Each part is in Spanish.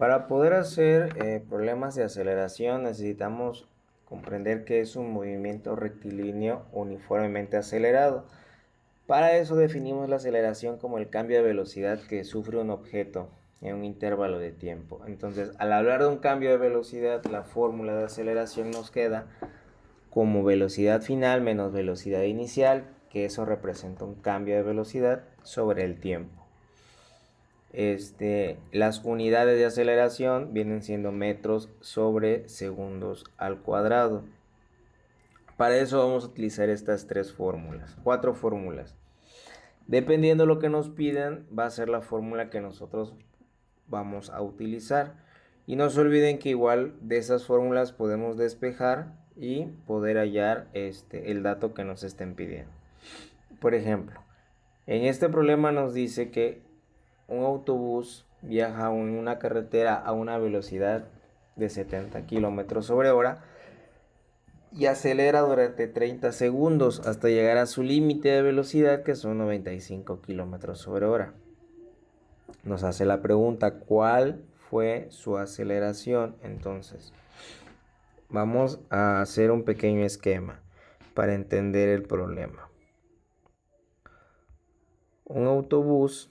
Para poder hacer problemas de aceleración necesitamos comprender que es un movimiento rectilíneo uniformemente acelerado. Para eso definimos la aceleración como el cambio de velocidad que sufre un objeto en un intervalo de tiempo. Entonces, al hablar de un cambio de velocidad, la fórmula de aceleración nos queda como velocidad final menos velocidad inicial, que eso representa un cambio de velocidad sobre el tiempo. Las unidades de aceleración vienen siendo metros sobre segundos al cuadrado. Para eso vamos a utilizar estas cuatro fórmulas. Dependiendo de lo que nos pidan, va a ser la fórmula que nosotros vamos a utilizar. Y no se olviden que igual de esas fórmulas podemos despejar y poder hallar el dato que nos estén pidiendo. Por ejemplo, en este problema nos dice que un autobús viaja en una carretera a una velocidad de 70 km sobre hora y acelera durante 30 segundos hasta llegar a su límite de velocidad, que son 95 km sobre hora. Nos hace la pregunta, ¿cuál fue su aceleración? Entonces, vamos a hacer un pequeño esquema para entender el problema. Un autobús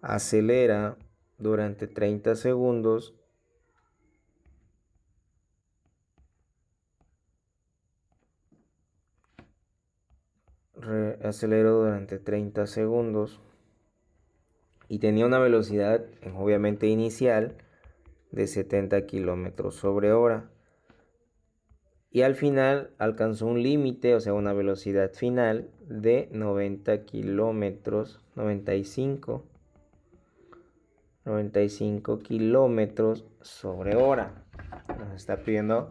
acelera durante 30 segundos aceleró durante 30 segundos y tenía una velocidad obviamente inicial de 70 km sobre hora y al final alcanzó un límite, o sea una velocidad final de 90 kilómetros, 95 kilómetros sobre hora. Nos está pidiendo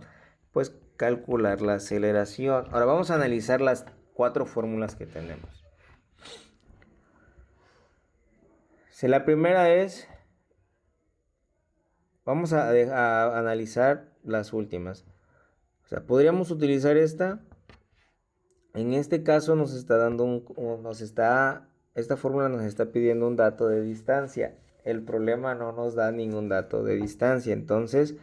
pues calcular la aceleración. Ahora vamos a analizar las cuatro fórmulas que tenemos. Si la primera es, vamos a analizar las últimas. O sea, podríamos utilizar esta. En este caso nos está dando esta fórmula nos está pidiendo un dato de distancia. El problema no nos da ningún dato de distancia, entonces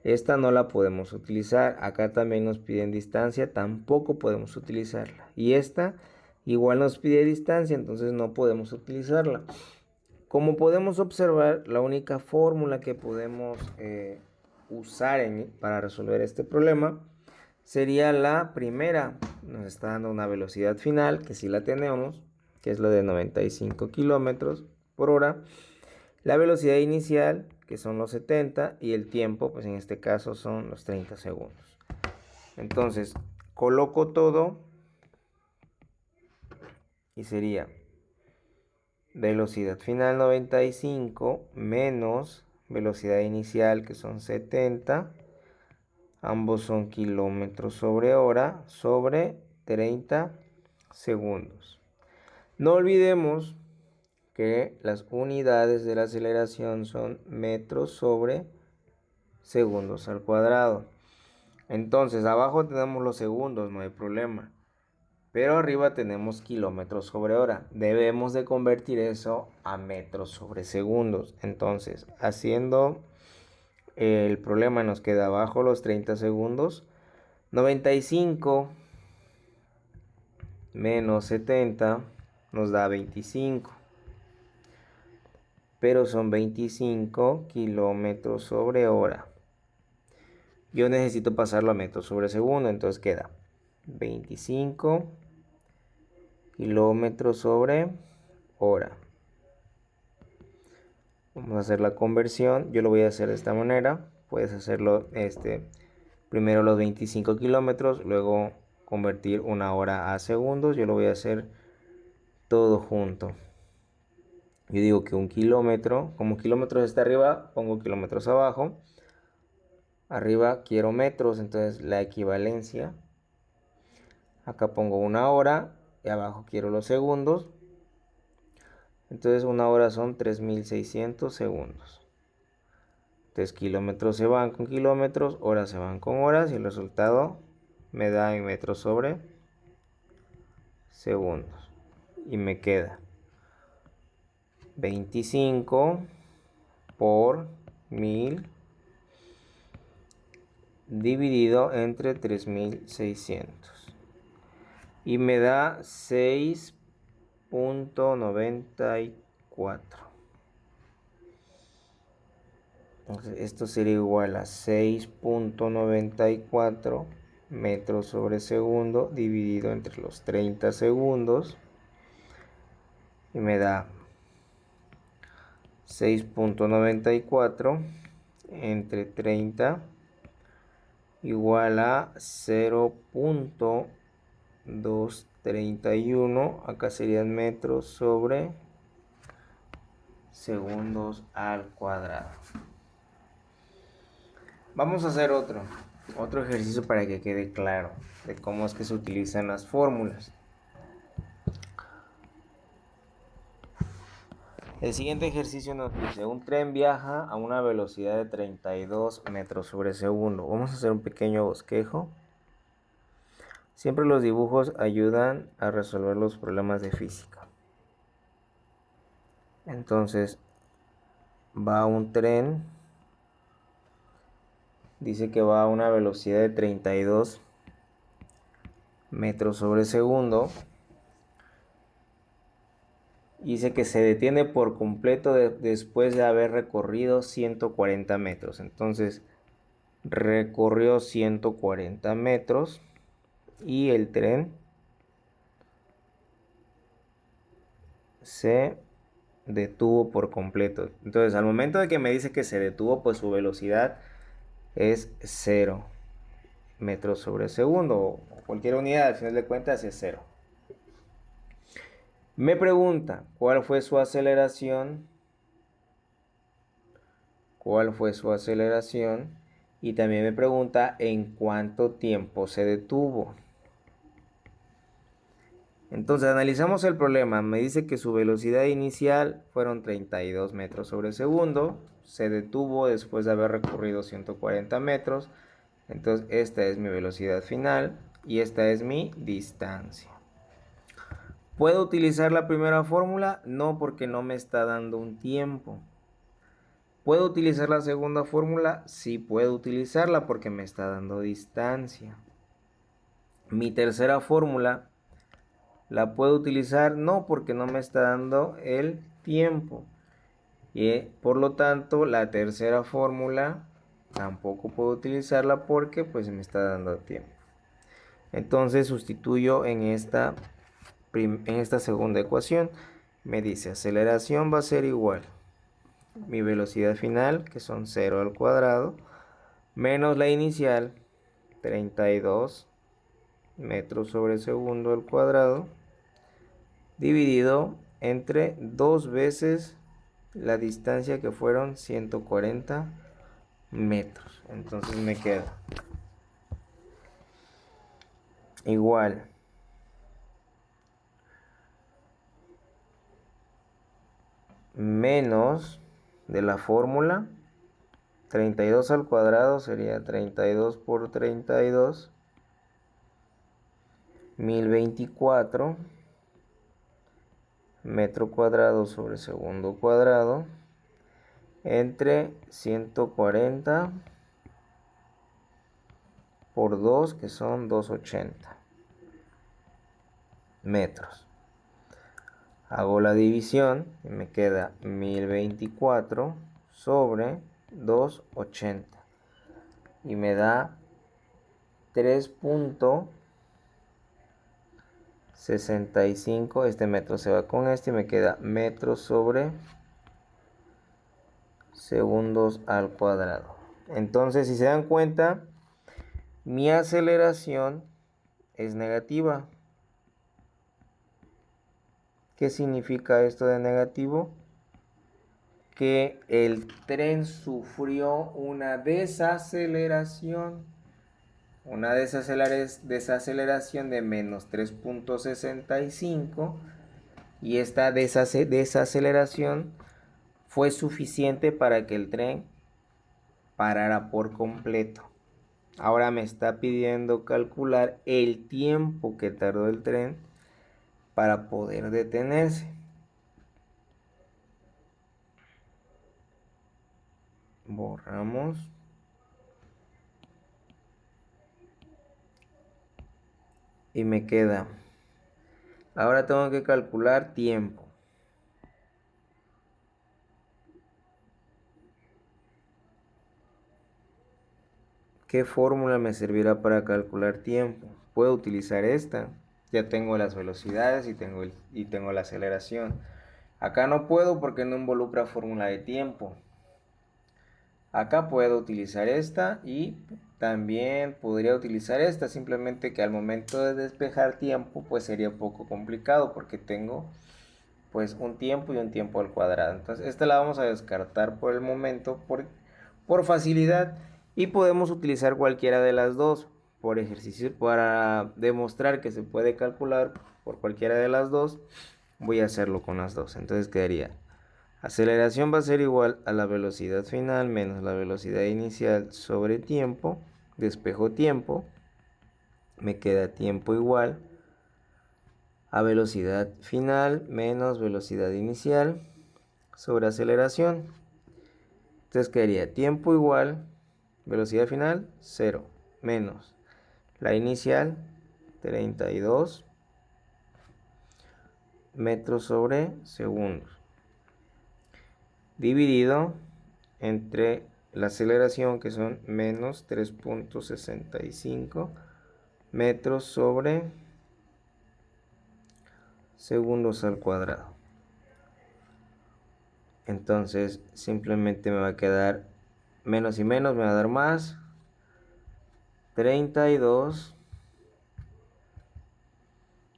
esta no la podemos utilizar. Acá también nos piden distancia, tampoco podemos utilizarla. Y esta igual nos pide distancia, entonces no podemos utilizarla. Como podemos observar, la única fórmula que podemos usar para resolver este problema sería la primera. Nos está dando una velocidad final, que sí la tenemos, que es la de 95 kilómetros por hora. La velocidad inicial, que son los 70, y el tiempo, pues en este caso son los 30 segundos. Entonces, coloco todo y sería velocidad final 95 menos velocidad inicial, que son 70. Ambos son kilómetros sobre hora sobre 30 segundos. No olvidemos que las unidades de la aceleración son metros sobre segundos al cuadrado. Entonces, abajo tenemos los segundos, no hay problema. Pero arriba tenemos kilómetros sobre hora. Debemos de convertir eso a metros sobre segundos. Entonces, haciendo el problema nos queda abajo los 30 segundos. 95 menos 70 nos da 25. Pero son 25 kilómetros sobre hora. Yo necesito pasarlo a metros sobre segundo. Entonces queda 25 kilómetros sobre hora. Vamos a hacer la conversión. Yo lo voy a hacer de esta manera. Puedes hacerlo primero los 25 kilómetros, luego convertir una hora a segundos. Yo lo voy a hacer todo junto. Yo digo que un kilómetro, como kilómetros está arriba, pongo kilómetros abajo. Arriba quiero metros, entonces la equivalencia. Acá pongo una hora y abajo quiero los segundos. Entonces una hora son 3600 segundos. Entonces kilómetros se van con kilómetros, horas se van con horas y el resultado me da en metros sobre segundos. Y me queda 25 por 1000 dividido entre 3600 y me da 6.94. Entonces esto sería igual a 6.94 metros sobre segundo dividido entre los 30 segundos y me da 6.94 entre 30 igual a 0.231. Acá serían metros sobre segundos al cuadrado. Vamos a hacer otro ejercicio para que quede claro de cómo es que se utilizan las fórmulas. El siguiente ejercicio nos dice: un tren viaja a una velocidad de 32 metros sobre segundo. Vamos a hacer un pequeño bosquejo. Siempre los dibujos ayudan a resolver los problemas de física. Entonces, va un tren. Dice que va a una velocidad de 32 metros sobre segundo. Dice que se detiene por completo después de haber recorrido 140 metros. Entonces, recorrió 140 metros y el tren se detuvo por completo. Entonces, al momento de que me dice que se detuvo, pues su velocidad es 0 metros sobre segundo, o cualquier unidad, al final de cuentas es 0. Me pregunta cuál fue su aceleración, y también me pregunta en cuánto tiempo se detuvo. Entonces analizamos el problema. Me dice que su velocidad inicial fueron 32 metros sobre segundo. Se detuvo después de haber recorrido 140 metros. Entonces esta es mi velocidad final y esta es mi distancia. ¿Puedo utilizar la primera fórmula? No, porque no me está dando un tiempo. ¿Puedo utilizar la segunda fórmula? Sí puedo utilizarla porque me está dando distancia. Mi tercera fórmula, ¿la puedo utilizar? No, porque no me está dando el tiempo. Y por lo tanto, la tercera fórmula tampoco puedo utilizarla porque pues me está dando tiempo. Entonces sustituyo en esta segunda ecuación. Me dice aceleración va a ser igual mi velocidad final, que son 0 al cuadrado, menos la inicial, 32 metros sobre segundo al cuadrado, dividido entre 2 veces la distancia, que fueron 140 metros. Entonces me queda igual menos de la fórmula, 32 al cuadrado sería 32 por 32, 1024 metro cuadrado sobre segundo cuadrado, entre 140 por 2, que son 280 metros. Hago la división y me queda 1024 sobre 280 y me da 3.65. Este metro se va con este y me queda metros sobre segundos al cuadrado. Entonces, si se dan cuenta, mi aceleración es negativa. ¿Qué significa esto de negativo? Que el tren sufrió una desaceleración. Una desaceleración de menos 3.65. Y esta desaceleración fue suficiente para que el tren parara por completo. Ahora me está pidiendo calcular el tiempo que tardó el tren para poder detenerse. Borramos. Y me queda. Ahora tengo que calcular tiempo. ¿Qué fórmula me servirá para calcular tiempo? Puedo utilizar esta. Ya tengo las velocidades y tengo la aceleración. Acá no puedo porque no involucra fórmula de tiempo. Acá puedo utilizar esta y también podría utilizar esta, simplemente que al momento de despejar tiempo pues sería un poco complicado porque tengo pues un tiempo y un tiempo al cuadrado. Entonces esta la vamos a descartar por el momento por facilidad y podemos utilizar cualquiera de las dos por ejercicio para demostrar que se puede calcular por cualquiera de las dos. Voy a hacerlo con las dos. Entonces quedaría aceleración va a ser igual a la velocidad final menos la velocidad inicial sobre tiempo. Despejo tiempo. Me queda tiempo igual a velocidad final menos velocidad inicial sobre aceleración. Entonces quedaría tiempo igual, velocidad final 0, menos la inicial 32 metros sobre segundos, dividido entre la aceleración, que son menos 3.65 metros sobre segundos al cuadrado. Entonces simplemente me va a quedar menos y menos, me va a dar más. 32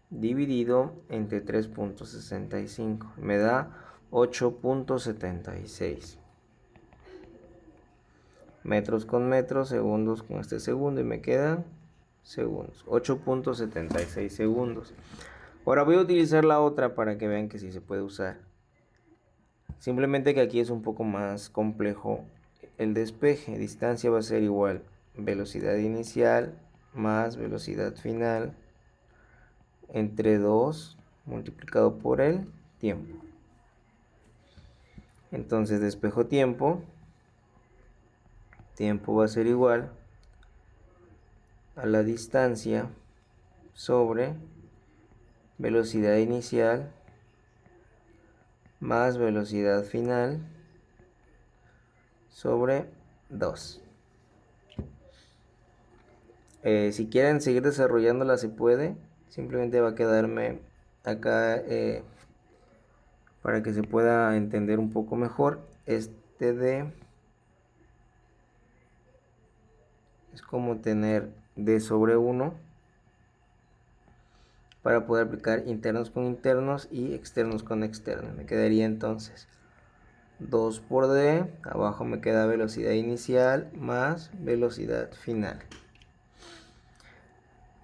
dividido entre 3.65 me da 8.76 metros con metros, segundos con este segundo y me quedan segundos, 8.76 segundos. Ahora voy a utilizar la otra para que vean que sí se puede usar. Simplemente que aquí es un poco más complejo el despeje. Distancia va a ser igual velocidad inicial más velocidad final entre 2 multiplicado por el tiempo. Entonces despejo tiempo. Tiempo va a ser igual a la distancia sobre velocidad inicial más velocidad final sobre 2. Si quieren seguir desarrollándola se puede. Simplemente va a quedarme acá para que se pueda entender un poco mejor. Este D es como tener D sobre 1 para poder aplicar internos con internos y externos con externos. Me quedaría entonces 2 por D, abajo me queda velocidad inicial más velocidad final.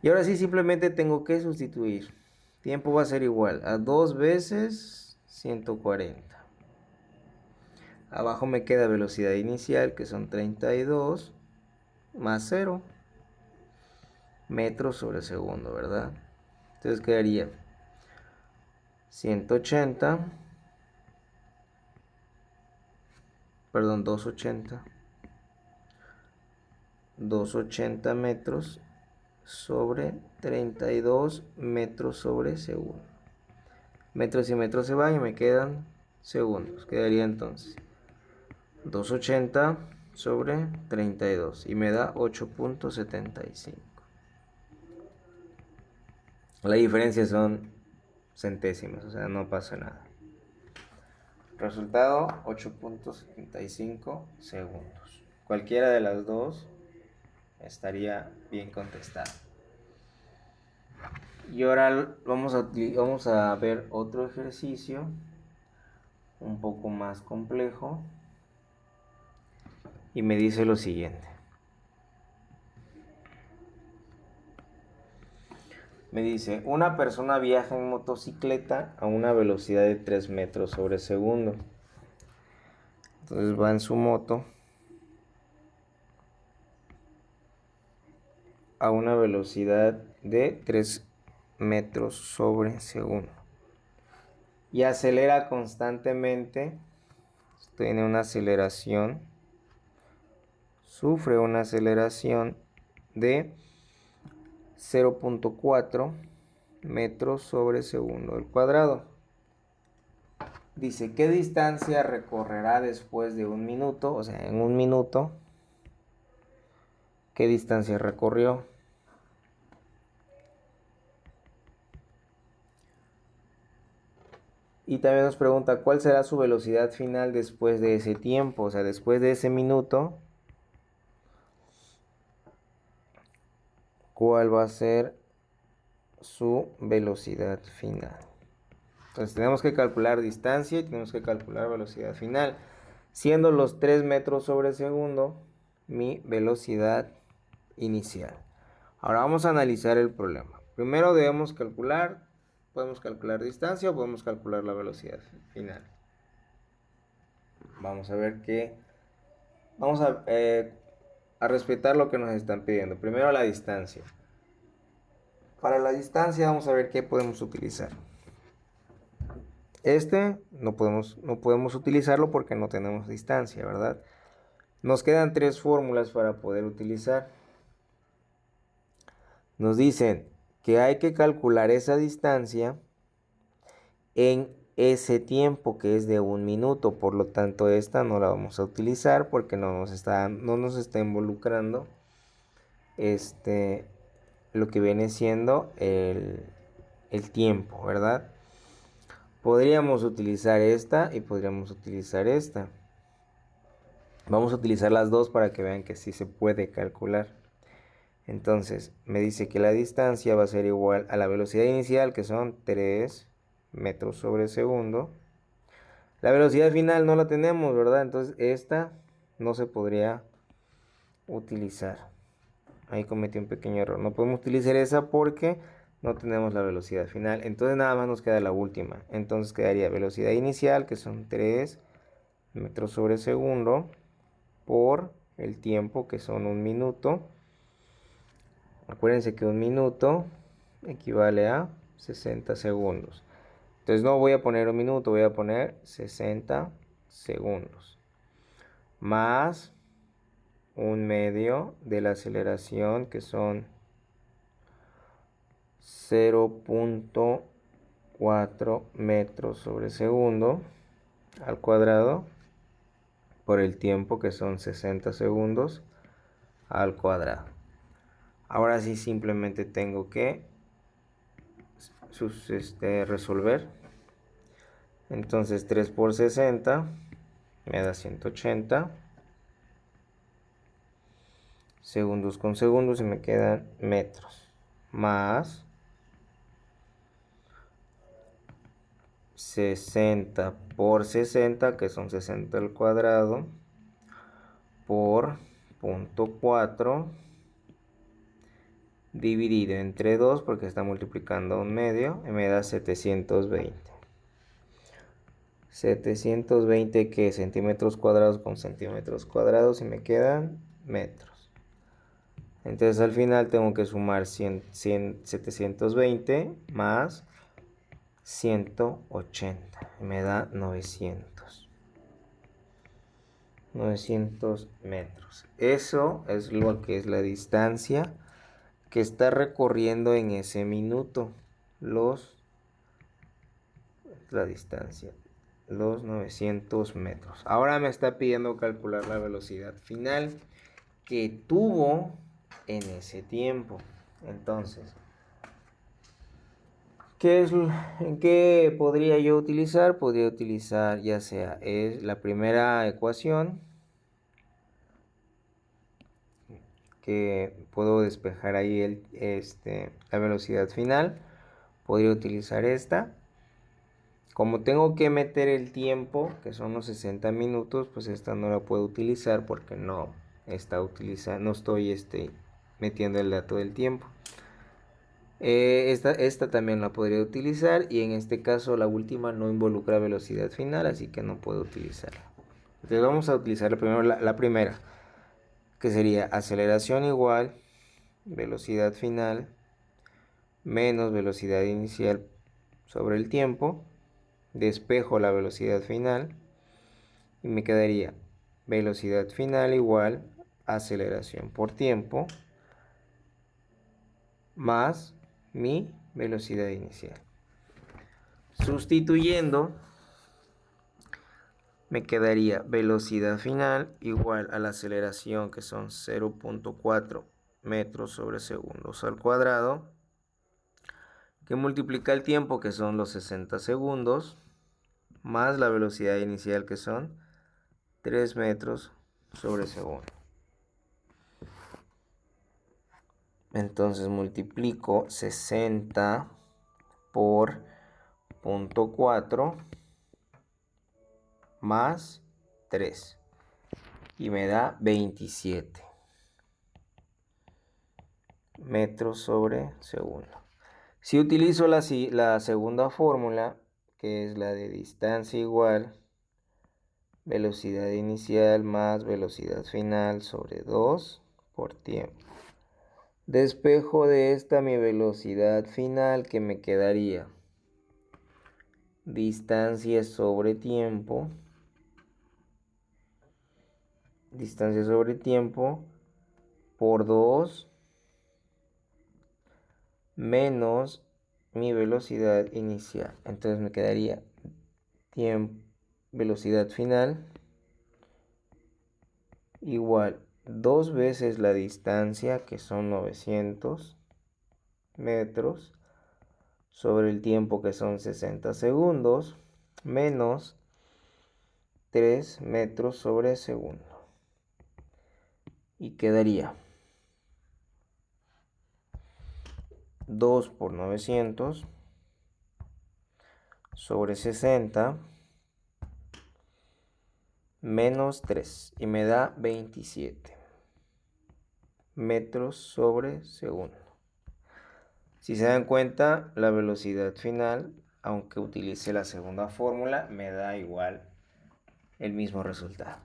Y ahora sí simplemente tengo que sustituir. Tiempo va a ser igual a 2 veces 140. Abajo me queda velocidad inicial, que son 32 más 0 metros sobre segundo, ¿verdad? Entonces quedaría 180, perdón, 280 metros sobre 32 metros sobre segundo. Metros y metros se van y me quedan segundos. Quedaría entonces 280 sobre 32 y me da 8.75. La diferencia son centésimas, o sea, no pasa nada. Resultado 8.75 segundos. Cualquiera de las dos estaría bien contestada. Y ahora vamos a ver otro ejercicio un poco más complejo. Y me dice lo siguiente. Me dice, una persona viaja en motocicleta a una velocidad de 3 metros sobre segundo. Entonces va en su moto a una velocidad de 3 metros sobre segundo. Y acelera constantemente. Tiene una aceleración sufre una aceleración de 0.4 metros sobre segundo al cuadrado. Dice, ¿qué distancia recorrerá después de un minuto? O sea, en un minuto, ¿qué distancia recorrió? Y también nos pregunta, ¿cuál será su velocidad final después de ese tiempo? O sea, después de ese minuto, ¿cuál va a ser su velocidad final? Entonces tenemos que calcular distancia y tenemos que calcular velocidad final. Siendo los 3 metros sobre segundo mi velocidad inicial. Ahora vamos a analizar el problema. Primero debemos calcular, podemos calcular distancia o podemos calcular la velocidad final. Vamos a ver qué, vamos a respetar lo que nos están pidiendo. Primero la distancia. Para la distancia vamos a ver qué podemos utilizar. No podemos utilizarlo porque no tenemos distancia, ¿verdad? Nos quedan 3 fórmulas para poder utilizar. Nos dicen que hay que calcular esa distancia en ese tiempo que es de un minuto. Por lo tanto, esta no la vamos a utilizar porque no nos está involucrando lo que viene siendo el tiempo, ¿verdad? Podríamos utilizar esta y podríamos utilizar esta. Vamos a utilizar las dos para que vean que sí se puede calcular. Entonces, me dice que la distancia va a ser igual a la velocidad inicial, que son 3 metros sobre segundo. La velocidad final no la tenemos, ¿verdad? Entonces, esta no se podría utilizar. Ahí cometí un pequeño error. No podemos utilizar esa porque no tenemos la velocidad final. Entonces, nada más nos queda la última. Entonces, quedaría velocidad inicial, que son 3 metros sobre segundo, por el tiempo, que son un minuto. Acuérdense que un minuto equivale a 60 segundos. Entonces no voy a poner un minuto, voy a poner 60 segundos. Más un medio de la aceleración, que son 0.4 metros sobre segundo al cuadrado, por el tiempo, que son 60 segundos al cuadrado. Ahora sí, simplemente tengo que resolver. Entonces 3 por 60 me da 180 segundos con segundos y me quedan metros, más 60 por 60, que son 60 al cuadrado, por 0.4 dividido entre 2, porque está multiplicando un medio, y me da 720. 720 que centímetros cuadrados con centímetros cuadrados, y me quedan metros. Entonces al final tengo que sumar 720 más 180, y me da 900 metros. Eso es lo que es la distancia que está recorriendo en ese minuto. La distancia, los 900 metros. Ahora me está pidiendo calcular la velocidad final que tuvo en ese tiempo. Entonces, ¿en qué podría yo utilizar? Podría utilizar ya sea la primera ecuación, que puedo despejar ahí la velocidad final. Podría utilizar esta. Como tengo que meter el tiempo, que son los 60 minutos, pues esta no la puedo utilizar porque no estoy metiendo el dato del tiempo. Esta también la podría utilizar, y en este caso la última no involucra velocidad final, así que no puedo utilizarla. Entonces vamos a utilizar primero la primera, que sería aceleración igual velocidad final menos velocidad inicial sobre el tiempo. Despejo la velocidad final y me quedaría velocidad final igual aceleración por tiempo más mi velocidad inicial. Sustituyendo, me quedaría velocidad final igual a la aceleración, que son 0.4 metros sobre segundos al cuadrado, que multiplica el tiempo, que son los 60 segundos, más la velocidad inicial, que son 3 metros sobre segundo. Entonces multiplico 60 por 0.4 más 3 y me da 27 metros sobre segundo. Si utilizo la segunda fórmula, que es la de distancia igual velocidad inicial más velocidad final sobre 2 por tiempo. Despejo de esta mi velocidad final, que me quedaría distancia sobre tiempo por 2 menos mi velocidad inicial. Entonces me quedaría velocidad final igual 2 veces la distancia, que son 900 metros, sobre el tiempo, que son 60 segundos, menos 3 metros sobre segundo. Y quedaría 2 por 900 sobre 60 menos 3 y me da 27 metros sobre segundo. Si se dan cuenta, la velocidad final, aunque utilice la segunda fórmula, me da igual el mismo resultado.